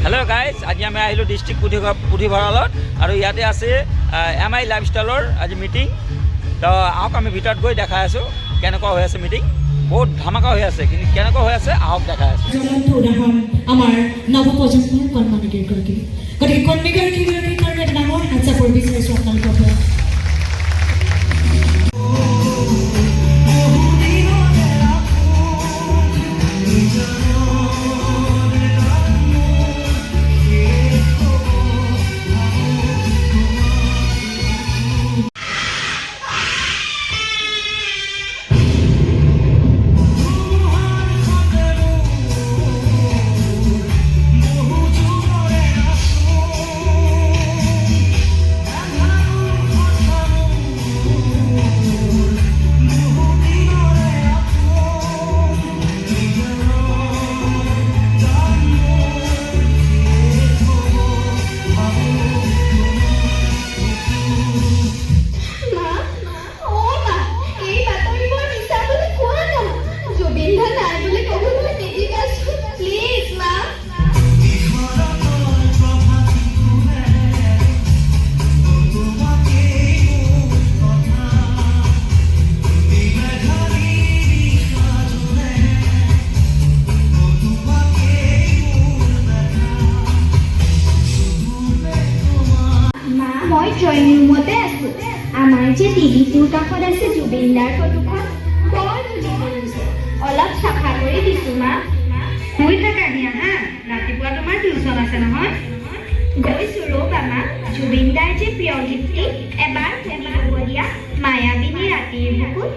hello guys आज आम आहिलो district पुथीभराলত और इते आछे MI लाइफस्टाइलर आज मीटिंग तो आहक आम भर गई देखा आसो केनेकुवा हो आछे मीटिंग बहुत धमाका हो आछे किन्तु केनेकुवा हो आछे आहक देखा आसो उदाहरण आमार नवप्रजन्মৰ কৰ্মনিকেৰ গৰাকী গতিকে কৰ্মনিকেৰ কাৰণে এটা ডাঙৰ হাতচাপ কৰি বিচাৰিছোঁ আপোনালোকৰ পৰা ড্ৰয়িং ৰুমতে আছোঁ আমাৰ যে টিভিটোৰ কাষত আছে জুবিনদাৰ ফটোখন বৰ ধুনীয়া হৈছে অলপ চাফা কৰি দিছোঁ মা শুই থাকা দিয়া হা ৰাতিপুৱা তোমাৰ টিউচন আছে নহয় গৈছোঁ ৰ'বা মা জুবিনদাৰ যে প্ৰিয় গীতটি এবাৰ শুনিব দিয়া মায়াবিনী ৰাতিৰ বুকুত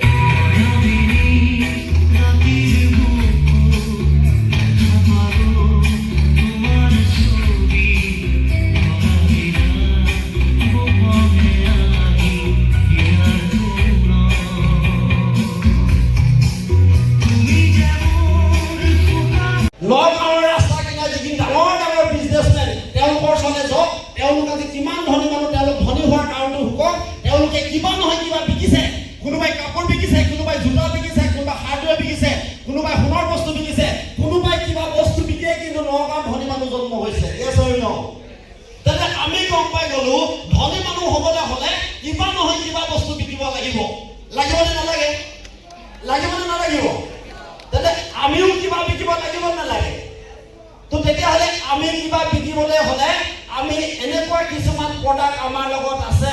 কিছুমান প্ৰডাক্ট আমাৰ লগত আছে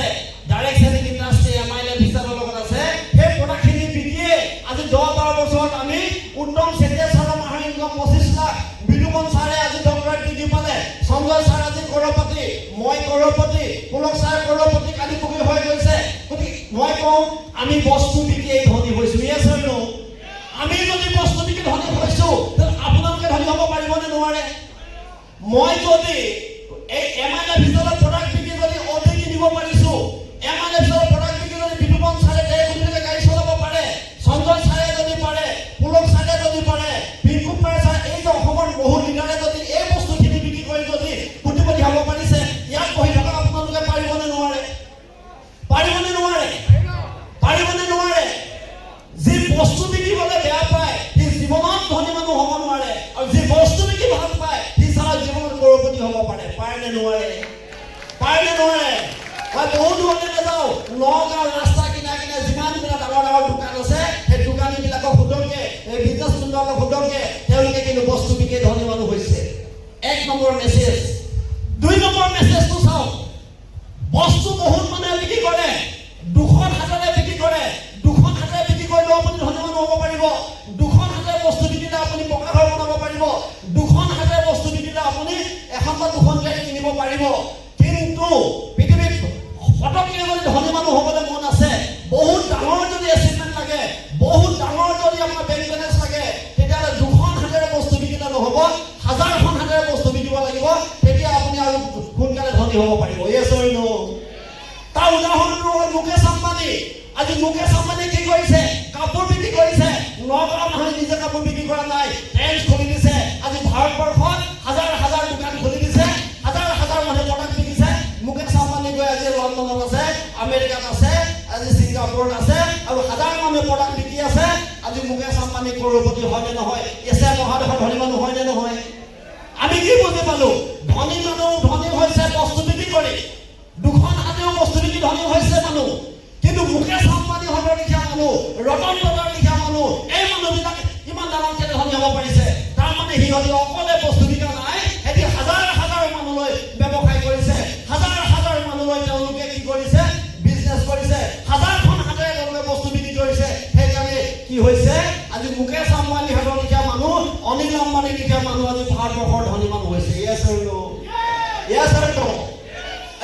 ডাইৰেক্ট সেলিং ইণ্ডাষ্ট্ৰি MI লাইফষ্টাইলৰ লগত আছে সেই প্ৰডাক্টখিনি বিকিয়ে আজি 10-12 বছৰত আমি উত্তম চেতিয়া ছাৰৰ মাহৰ ইনকাম 25 লাখ বিদুপন ছাৰে আজি ডক্টৰেট ডিগ্ৰী পালে সঞ্জয় ছাৰ আজি কৰপতি মই কৰপতি পুলক ছাৰ কৰপতি কালি পকি হৈ গৈছে গতিকে মই কওঁ আমি বস্তু বিকিয়ে ধনী হৈছোঁ ইয়েছ অৰ নো আমি যদি বস্তু বিকি ধনী হৈছোঁ তেন্তে আপোনালোকে ধনী হ'ব পাৰিবনে নোৱাৰে মই যদি এই MI লাইফষ্টাইলৰ প্ৰডাক্ট বিকি যদি অধিক কিনিব পাৰিছোঁ MI লাইফষ্টাইলৰ প্ৰডাক্ট বিকি যদি বিদুপন ছাৰে কোটিলৈকে গাড়ী চলাব পাৰে সঞ্জয় ছাৰে যদি পাৰে পুলক ছাৰে যদি পাৰে বিকুমাৰ ছাৰে এই যে অসমৰ বহুত লিডাৰে যদি এই বস্তুখিনি বিক্ৰী কৰি যদি কোটিপতি হ'ব পাৰিছে ইয়াক বহি থকা আপোনালোকে পাৰিবনে নোৱাৰে পাৰিবনে নোৱাৰে পাৰিবনে নোৱাৰে যি বস্তু বিকিবলৈ বেয়া পায় সি জীৱনত ধনী মানুহ হ'ব নোৱাৰে আৰু যি বস্তু বিকি ভাল পায় সি সাৰা জীৱনত কৰপতি হ'ব পাৰে পাৰেনে নোৱাৰে মই বহুত দূৰলৈ নাযাওঁ নগাঁও ৰাস্তা কিনা যিমানবিলাক ডাঙৰ ডাঙৰ দোকান আছে সেই দোকানীবিলাকক সোধকে এই বিজনেছ মেনবিলাকক সোধকে তেওঁলোকে কিন্তু বস্তু বিকি ধনী মানুহ হৈছে 1 নম্বৰ মেছেজ 2 নম্বৰ মেছেজটো চাওঁ বস্তু বহুত মানুহে বিক্ৰী কৰে 200 হাজাৰে বিক্ৰী কৰে 200 হাজাৰে বিক্ৰী কৰিলেও আপুনি ধনী মানুহ হ'ব পাৰিব 200 হাজাৰে বস্তু বিকিলে আপুনি পকা ঘৰ বনাব পাৰিব 200 হাজাৰে বস্তু বিকিলে আপুনি এখন বা দুখন গাড়ী কিনিব পাৰিব কিন্তু পৃথিৱীত ফটককৈ যদি ধনী মানুহ হ'বলৈ মন আছে বহুত ডাঙৰ যদি এচিভমেণ্ট লাগে বহুত ডাঙৰ যদি আপোনাৰ বেংক বেলেঞ্চ লাগে তেতিয়াহ'লে 200 হাজাৰে বস্তু বিকিলে নহ'ব হাজাৰখন হাজাৰে বস্তু বিকিব লাগিব তেতিয়া আপুনি আৰু সোনকালে ধনী হ'ব পাৰিব ইয়েছ অৰ নো তাৰ উদাহৰণটো হ'ল মুকেশ আম্বানী আজি মুকেশ আম্বানী কি কৰিছে কাপোৰ বিক্ৰী কৰিছে নগাঁও মানুহে নিজে কাপোৰ বিক্ৰী কৰা নাই ট্ৰেন্স খুলি দিছে আজি ভাৰতবৰ্ষত হাজাৰ হাজাৰ দোকান খুলি দিছে হাজাৰ হাজাৰ মানুহে প্ৰডাক্ট বিকিছে মুকেশ আম্বানী গৈ আজি লণ্ডনত আছে আমেৰিকাত আছে আজি সিংগাপুৰত আছে আৰু হাজাৰ মানুহে প্ৰডাক্ট বিকি আছে আজি মুকেশ আম্বানী কৰপতি হয় নে নহয় এছে মহাদেশৰ ধনী মানুহ হয় নে নহয় আমি কি বুজি বুজি পালো ধনী মানুহ ধনী হৈছে বস্তু বিক্ৰী কৰি দুখন হাতেও বস্তু বিক্ৰী ধনী হৈছে মানুহ কিন্তু মুকেশ আম্বানীহঁতৰ লিখা মানুহ ৰতন টাটাৰ লিখা মানুহ এই মানুহবিলাক কিমান ডাঙৰ কেনে ধনী হ'ব পাৰিছে তাৰমানে সিহঁতি অকলে বস্তু বিকা নাই সিহঁতি হাজাৰ হাজাৰ মানুহলৈ ব্যৱসায় কৰিছে হাজাৰ হাজাৰ মানুহলৈ তেওঁলোকে কি কৰিছে বিজনেছ কৰিছে হাজাৰখন হাতেৰে তেওঁলোকে বস্তু বিক্ৰী কৰিছে সেইকাৰণে কি হৈছে আজি মুকেশ আম্বানীহঁতৰ লিখা মানুহ অনিল আম্বানী লিখা মানুহ আজি ভাৰতবৰ্ষৰ ধনী মানুহ হৈছে yes or no yes or no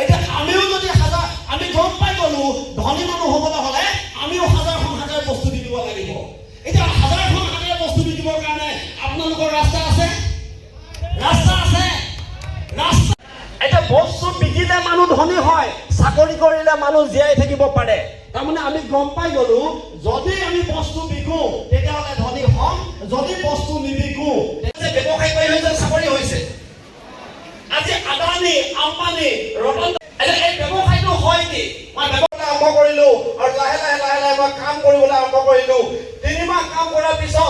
এতিয়া আমিও যদি হাজাৰ আমি গম পাই গলো ধনী মানুহ হ'বলৈ হ'লে আমিও হাজাৰখন হাতেৰে বস্তু বিকিব লাগিব এতিয়া হাজাৰখন হাতেৰে বস্তু বিকিবৰ কাৰণে আপোনালোকৰ ৰাস্তা আছে ৰাস্তা এটা বস্তু বিকিলে মানুহ ধনী হয় চাকৰি কৰিলে মানুহ জীয়াই থাকিব পাৰে তাৰমানে আমি গম পাই গলো যদি আমি বস্তু বিকো তেতিয়াহ'লে ধনী হ'ম যদি বস্তু নিবিকো তেতিয়া ব্যৱসায় কৰি হৈছে চাকৰি হৈছে আজি আদানী আম্বানী ৰতন এই ব্যৱসায়টো হয় কি মই ব্যৱসায় আৰম্ভ কৰিলো আৰু লাহে লাহে মই কাম কৰিবলৈ আৰম্ভ কৰিলো 3 মাহ কাম কৰাৰ পিছত